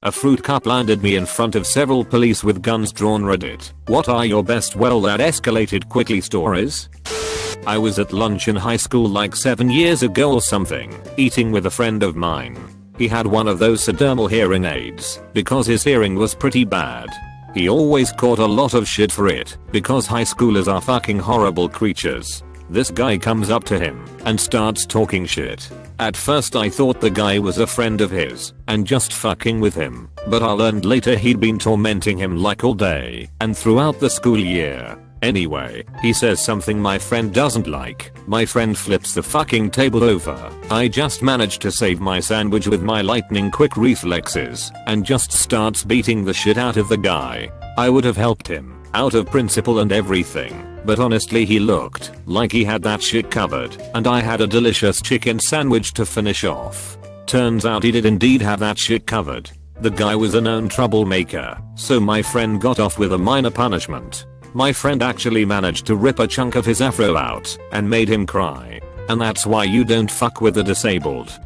A fruit cup landed me in front of several police with guns drawn. Reddit. What are your best well that escalated quickly stories? I was at lunch in high school like 7 years ago or something, eating with a friend of mine. He had one of those dermal hearing aids because his hearing was pretty bad. He always caught a lot of shit for it because high schoolers are fucking horrible creatures. This guy comes up to him and starts talking shit. At first I thought the guy was a friend of his and just fucking with him, but I learned later he'd been tormenting him like all day and throughout the school year. Anyway, he says something my friend doesn't like. My friend flips the fucking table over. I just managed to save my sandwich with my lightning quick reflexes and just starts beating the shit out of the guy. I would have helped him out of principle and everything, but honestly he looked like he had that shit covered and I had a delicious chicken sandwich to finish off. Turns out he did indeed have that shit covered. The guy was a known troublemaker, so my friend got off with a minor punishment. My friend actually managed to rip a chunk of his afro out and made him cry. And that's why you don't fuck with the disabled.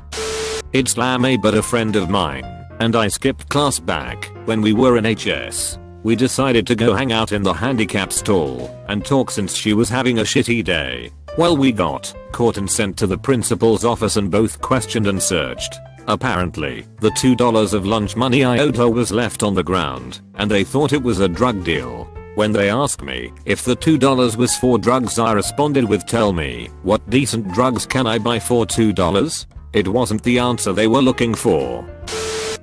It's lame, but a friend of mine and I skipped class back when we were in HS. We decided to go hang out in the handicap stall and talk since she was having a shitty day. Well, we got caught and sent to the principal's office and both questioned and searched. Apparently, the $2 of lunch money I owed her was left on the ground and they thought it was a drug deal. When they asked me if the $2 was for drugs, I responded with, "Tell me, what decent drugs can I buy for $2? It wasn't the answer they were looking for.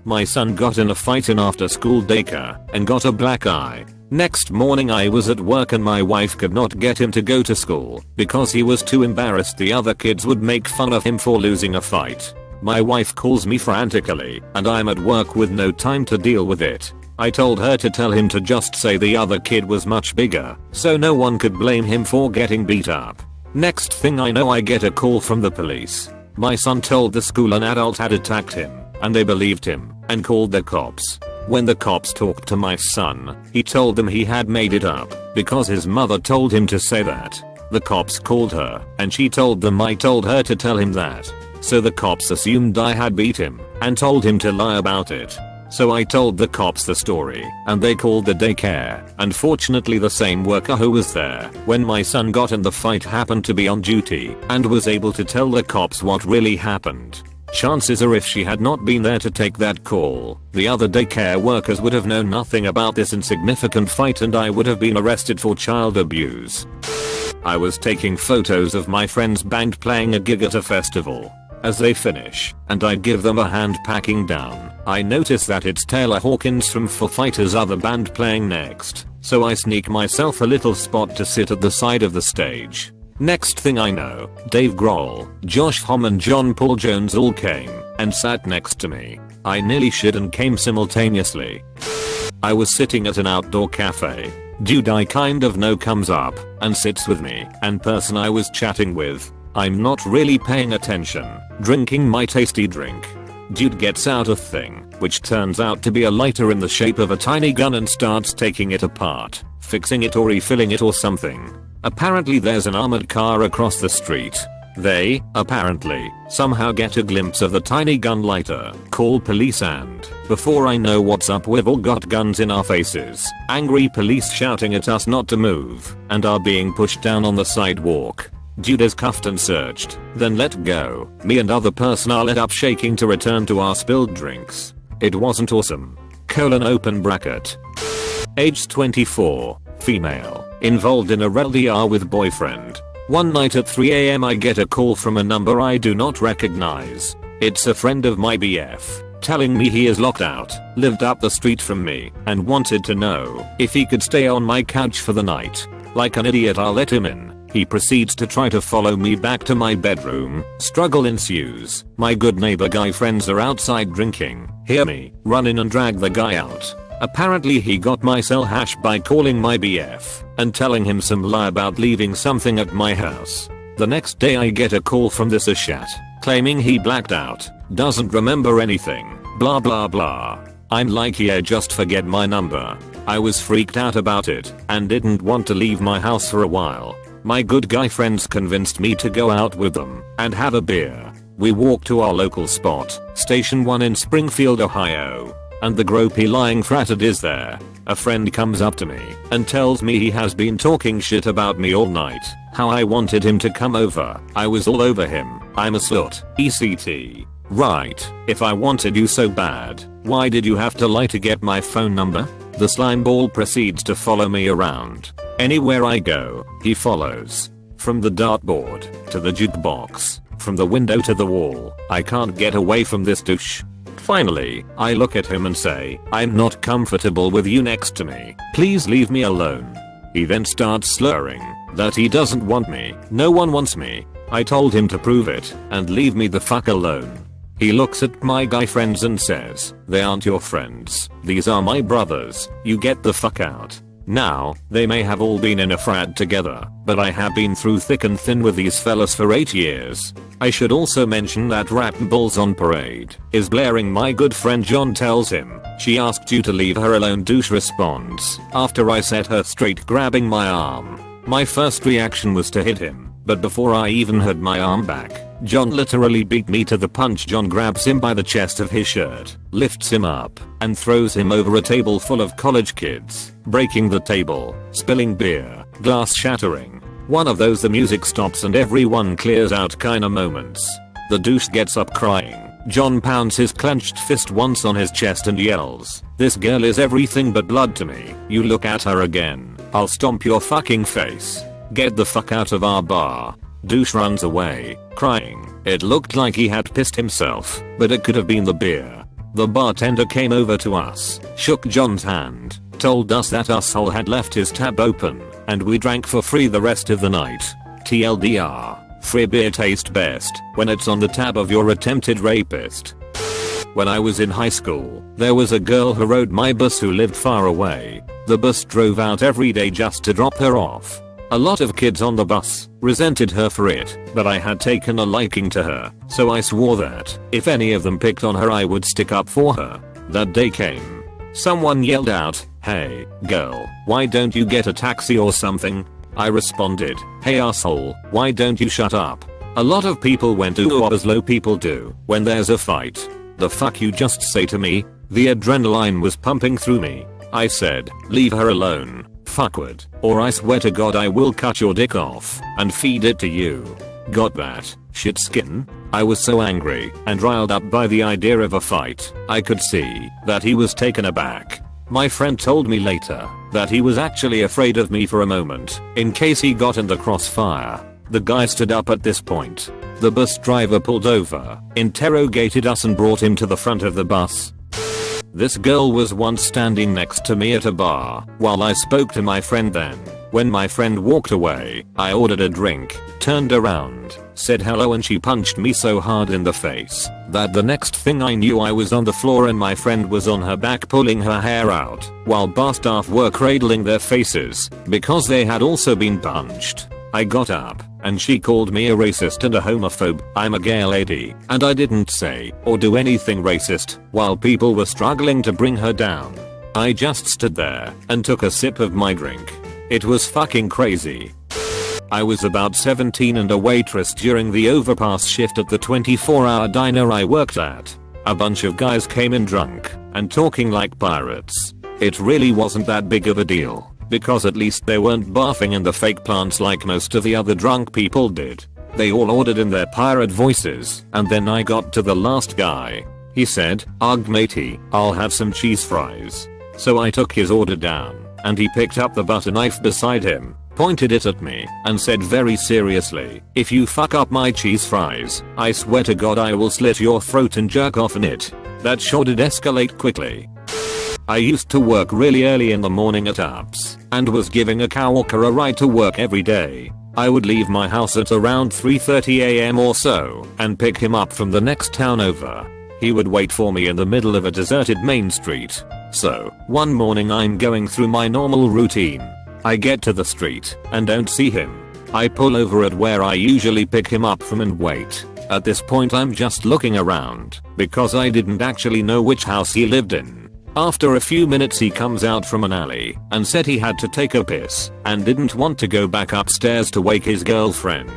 My son got in a fight in after school daycare and got a black eye. Next morning I was at work and my wife could not get him to go to school because he was too embarrassed the other kids would make fun of him for losing a fight. My wife calls me frantically and I'm at work with no time to deal with it. I told her to tell him to just say the other kid was much bigger so no one could blame him for getting beat up. Next thing I know I get a call from the police. My son told the school an adult had attacked him and they believed him and called the cops. When the cops talked to my son, he told them he had made it up because his mother told him to say that. The cops called her and she told them I told her to tell him that. So the cops assumed I had beat him and told him to lie about it. So I told the cops the story and they called the daycare. Unfortunately, the same worker who was there when my son got in the fight happened to be on duty and was able to tell the cops what really happened. Chances are if she had not been there to take that call, the other daycare workers would have known nothing about this insignificant fight and I would have been arrested for child abuse. I was taking photos of my friend's band playing a gig at a festival. As they finish, and I give them a hand packing down, I notice that it's Taylor Hawkins from Foo Fighters' other band playing next, so I sneak myself a little spot to sit at the side of the stage. Next thing I know, Dave Grohl, Josh Homme and John Paul Jones all came and sat next to me. I nearly shit and came simultaneously. I was sitting at an outdoor cafe. Dude I kind of know comes up and sits with me and person I was chatting with. I'm not really paying attention, drinking my tasty drink. Dude gets out a thing, which turns out to be a lighter in the shape of a tiny gun and starts taking it apart, fixing it or refilling it or something. Apparently there's an armored car across the street. They, apparently, somehow get a glimpse of the tiny gun lighter, call police and, before I know what's up we've all got guns in our faces, angry police shouting at us not to move, and are being pushed down on the sidewalk. Dude is cuffed and searched, then let go. Me and other person are let up shaking to return to our spilled drinks. It wasn't awesome. Open bracket. Age 24, female, involved in a RLDR with boyfriend. One night at 3 AM I get a call from a number I do not recognize. It's a friend of my BF, telling me he is locked out, lived up the street from me, and wanted to know if he could stay on my couch for the night. Like an idiot I'll let him in. He proceeds to try to follow me back to my bedroom. Struggle ensues. My good neighbor guy friends are outside drinking. Hear me, run in and drag the guy out. Apparently he got my cell hash by calling my BF and telling him some lie about leaving something at my house. The next day I get a call from this ashat, claiming he blacked out, doesn't remember anything, blah blah blah. I'm like, yeah, just forget my number. I was freaked out about it and didn't want to leave my house for a while. My good guy friends convinced me to go out with them and have a beer. We walked to our local spot, Station 1 in Springfield, Ohio. and the gropey lying fratted is there. A friend comes up to me and tells me he has been talking shit about me all night. How I wanted him to come over. I was all over him. I'm a slut. ECT. Right. If I wanted you so bad, why did you have to lie to get my phone number? The slime ball proceeds to follow me around. Anywhere I go, he follows. From the dartboard to the jukebox, from the window to the wall. I can't get away from this douche. Finally, I look at him and say, I'm not comfortable with you next to me. Please leave me alone. He then starts slurring that he doesn't want me. No one wants me. I told him to prove it and leave me the fuck alone. He looks at my guy friends and says, they aren't your friends. These are my brothers. You get the fuck out. Now, they may have all been in a frat together, but I have been through thick and thin with these fellas for 8 years. I should also mention that Rap Bulls on Parade is blaring my good friend John tells him, she asked you to leave her alone. Douche responds, after I set her straight grabbing my arm. My first reaction was to hit him, but before I even had my arm back, John literally beat me to the punch. John grabs him by the chest of his shirt, lifts him up, and throws him over a table full of college kids, breaking the table, spilling beer, glass shattering. One of those the music stops and everyone clears out kinda moments. The douche gets up crying. John pounds his clenched fist once on his chest and yells, this girl is everything but blood to me. You look at her again, I'll stomp your fucking face. Get the fuck out of our bar. Douche runs away, crying. It looked like he had pissed himself, but it could have been the beer. The bartender came over to us, shook John's hand, told us that asshole had left his tab open, and we drank for free the rest of the night. TLDR, free beer tastes best when it's on the tab of your attempted rapist. When I was in high school, there was a girl who rode my bus who lived far away. The bus drove out every day just to drop her off. A lot of kids on the bus resented her for it, but I had taken a liking to her, so I swore that if any of them picked on her I would stick up for her. That day came. Someone yelled out, hey, girl, why don't you get a taxi or something? I responded, hey asshole, why don't you shut up? A lot of people went ooh as low people do when there's a fight. The fuck you just say to me? The adrenaline was pumping through me. I said, leave her alone. Fuckward, or I swear to God I will cut your dick off and feed it to you. Got that, shit skin? I was so angry and riled up by the idea of a fight, I could see that he was taken aback. My friend told me later that he was actually afraid of me for a moment, in case he got in the crossfire. The guy stood up at this point. The bus driver pulled over, interrogated us and brought him to the front of the bus. This girl was once standing next to me at a bar while I spoke to my friend then. When my friend walked away, I ordered a drink, turned around, said hello and she punched me so hard in the face that the next thing I knew I was on the floor and my friend was on her back pulling her hair out while bar staff were cradling their faces because they had also been punched. I got up and she called me a racist and a homophobe. I'm a gay lady and I didn't say or do anything racist while people were struggling to bring her down. I just stood there and took a sip of my drink. It was fucking crazy. I was about 17 and a waitress during the overpass shift at the 24-hour diner I worked at. A bunch of guys came in drunk and talking like pirates. It really wasn't that big of a deal, because at least they weren't barfing in the fake plants like most of the other drunk people did. They all ordered in their pirate voices, and then I got to the last guy. He said, "Ugh matey, I'll have some cheese fries." So I took his order down, and he picked up the butter knife beside him, pointed it at me, and said very seriously, "If you fuck up my cheese fries, I swear to God I will slit your throat and jerk off in it." That sure did escalate quickly. I used to work really early in the morning at Apps, and was giving a coworker a ride to work every day. I would leave my house at around 3:30 AM or so, and pick him up from the next town over. He would wait for me in the middle of a deserted main street. So, one morning I'm going through my normal routine. I get to the street, and don't see him. I pull over at where I usually pick him up from and wait. At this point I'm just looking around, because I didn't actually know which house he lived in. After a few minutes he comes out from an alley and said he had to take a piss and didn't want to go back upstairs to wake his girlfriend.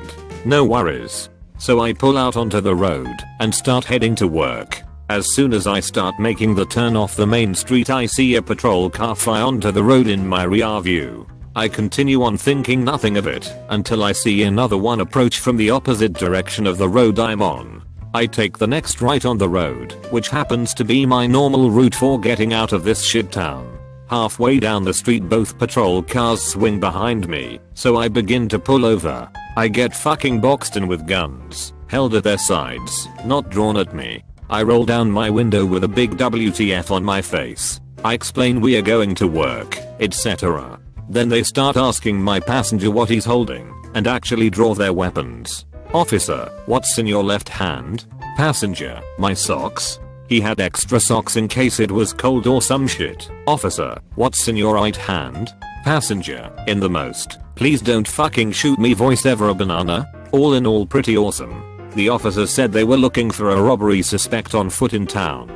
No worries. So I pull out onto the road and start heading to work. As soon as I start making the turn off the main street, I see a patrol car fly onto the road in my rear view. I continue on thinking nothing of it until I see another one approach from the opposite direction of the road I'm on. I take the next right on the road, which happens to be my normal route for getting out of this shit town. Halfway down the street, both patrol cars swing behind me, so I begin to pull over. I get fucking boxed in with guns, held at their sides, not drawn at me. I roll down my window with a big WTF on my face. I explain we are going to work, etc. Then they start asking my passenger what he's holding, and actually draw their weapons. Officer, what's in your left hand? Passenger, my socks. He had extra socks in case it was cold or some shit. Officer, what's in your right hand? Passenger, in the most. Please don't fucking shoot me voice ever a banana. All in all pretty awesome. The officer said they were looking for a robbery suspect on foot in town.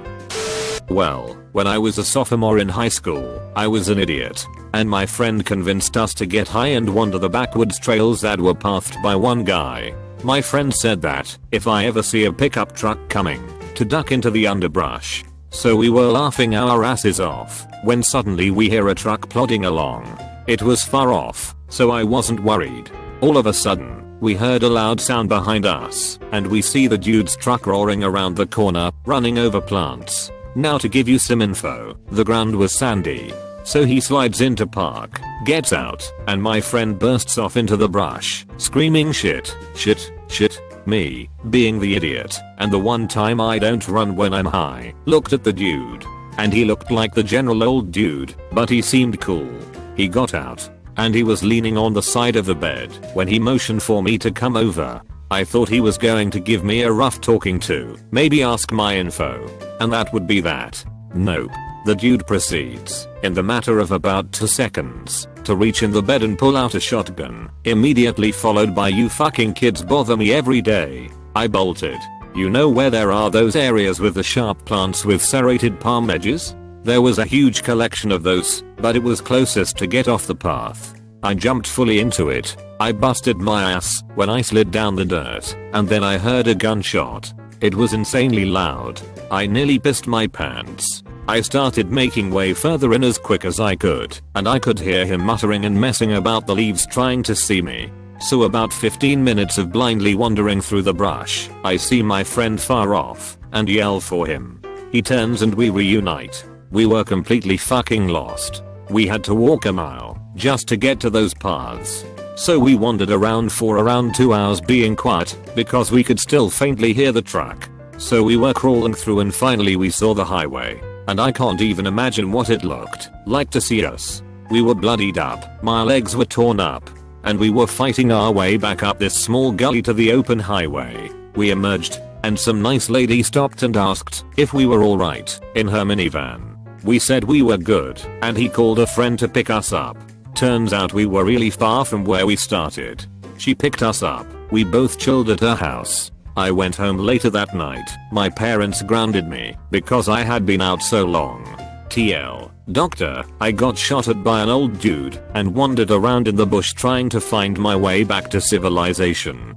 Well, when I was a sophomore in high school, I was an idiot, and my friend convinced us to get high and wander the backwoods trails that were pathed by one guy. My friend said that, if I ever see a pickup truck coming, to duck into the underbrush. So we were laughing our asses off, when suddenly we hear a truck plodding along. It was far off, so I wasn't worried. All of a sudden, we heard a loud sound behind us, and we see the dude's truck roaring around the corner, running over plants. Now to give you some info, the ground was sandy. So he slides into park, gets out, and my friend bursts off into the brush, screaming shit, shit, shit. Me, being the idiot, and the one time I don't run when I'm high, looked at the dude. And he looked like the general old dude, but he seemed cool. He got out, and he was leaning on the side of the bed when he motioned for me to come over. I thought he was going to give me a rough talking to, maybe ask my info, and that would be that. Nope. The dude proceeds, in the matter of about 2 seconds, to reach in the bed and pull out a shotgun, immediately followed by "You fucking kids bother me every day." I bolted. You know where there are those areas with the sharp plants with serrated palm edges? There was a huge collection of those, but it was closest to get off the path. I jumped fully into it. I busted my ass when I slid down the dirt, and then I heard a gunshot. It was insanely loud. I nearly pissed my pants. I started making way further in as quick as I could, and I could hear him muttering and messing about the leaves trying to see me. So about 15 minutes of blindly wandering through the brush, I see my friend far off, and yell for him. He turns and we reunite. We were completely fucking lost. We had to walk a mile, just to get to those paths. So we wandered around for around 2 hours being quiet, because we could still faintly hear the truck. So we were crawling through and finally we saw the highway. And I can't even imagine what it looked like to see us. We were bloodied up, my legs were torn up, and we were fighting our way back up this small gully to the open highway. We emerged, and some nice lady stopped and asked if we were alright, in her minivan. We said we were good, and he called a friend to pick us up. Turns out we were really far from where we started. She picked us up, we both chilled at her house. I went home later that night. My parents grounded me because I had been out so long. TL. Doctor, I got shot at by an old dude and wandered around in the bush trying to find my way back to civilization.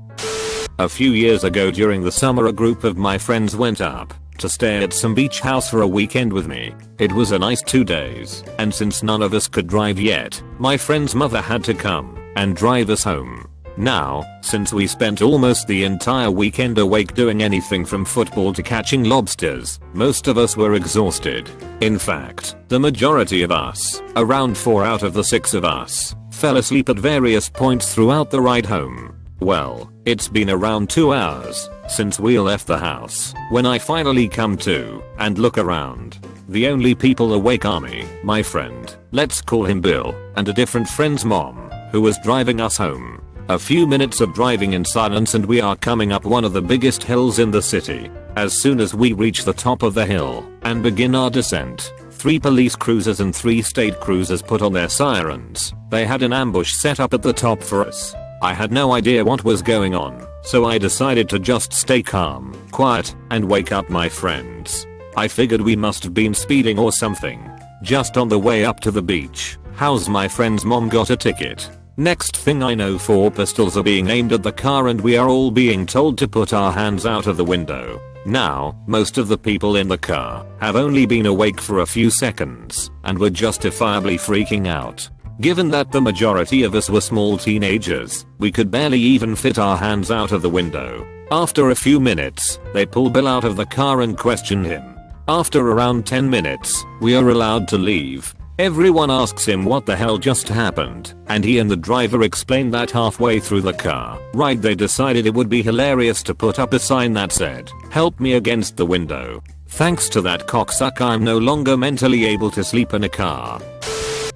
A few years ago during the summer, a group of my friends went up to stay at some beach house for a weekend with me. It was a nice 2 days, and since none of us could drive yet, my friend's mother had to come and drive us home. Now, since we spent almost the entire weekend awake doing anything from football to catching lobsters, most of us were exhausted. In fact, the majority of us, around 4 out of the 6 of us, fell asleep at various points throughout the ride home. Well, it's been around 2 hours since we left the house when I finally come to and look around. The only people awake are me, my friend, let's call him Bill, and a different friend's mom, who was driving us home. A few minutes of driving in silence and we are coming up one of the biggest hills in the city. As soon as we reach the top of the hill and begin our descent, 3 police cruisers and 3 state cruisers put on their sirens. They had an ambush set up at the top for us. I had no idea what was going on, so I decided to just stay calm, quiet, and wake up my friends. I figured we must have been speeding or something. Just on the way up to the beach house, my friend's mom got a ticket. Next thing I know, 4 pistols are being aimed at the car and we are all being told to put our hands out of the window. Now, most of the people in the car have only been awake for a few seconds and were justifiably freaking out. Given that the majority of us were small teenagers, we could barely even fit our hands out of the window. After a few minutes, they pull Bill out of the car and question him. After around 10 minutes, we are allowed to leave. Everyone asks him what the hell just happened, and he and the driver explain that halfway through the car ride they decided it would be hilarious to put up a sign that said, "Help me," against the window. Thanks to that cocksucker, I'm no longer mentally able to sleep in a car.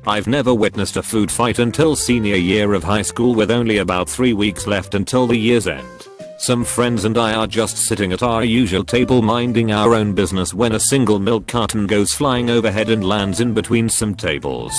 I've never witnessed a food fight until senior year of high school, with only about 3 weeks left until the year's end. Some friends and I are just sitting at our usual table minding our own business when a single milk carton goes flying overhead and lands in between some tables.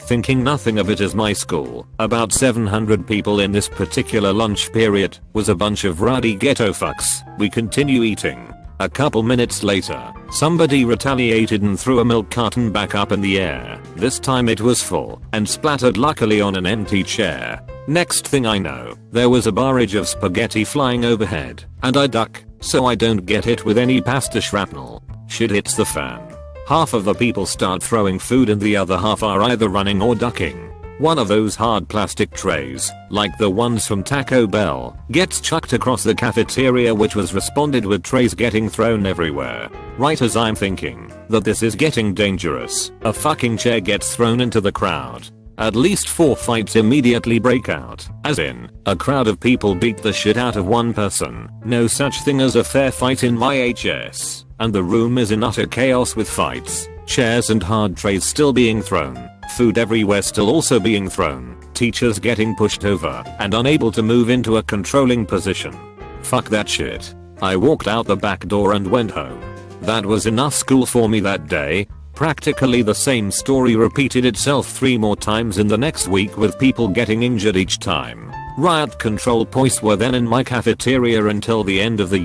Thinking nothing of it as my school, about 700 people in this particular lunch period, was a bunch of rowdy ghetto fucks. We continue eating. A couple minutes later, somebody retaliated and threw a milk carton back up in the air. This time it was full and splattered luckily on an empty chair. Next thing I know, there was a barrage of spaghetti flying overhead, and I duck so I don't get hit with any pasta shrapnel. Shit hits the fan. Half of the people start throwing food and the other half are either running or ducking. One of those hard plastic trays, like the ones from Taco Bell, gets chucked across the cafeteria, which was responded with trays getting thrown everywhere. Right as I'm thinking that this is getting dangerous, a fucking chair gets thrown into the crowd. At least 4 fights immediately break out, as in, a crowd of people beat the shit out of one person. No such thing as a fair fight in my HS, and the room is in utter chaos with fights, chairs and hard trays still being thrown, food everywhere still also being thrown, teachers getting pushed over and unable to move into a controlling position. Fuck that shit. I walked out the back door and went home. That was enough school for me that day. Practically the same story repeated itself 3 more times in the next week, with people getting injured each time. Riot control police were then in my cafeteria until the end of the year.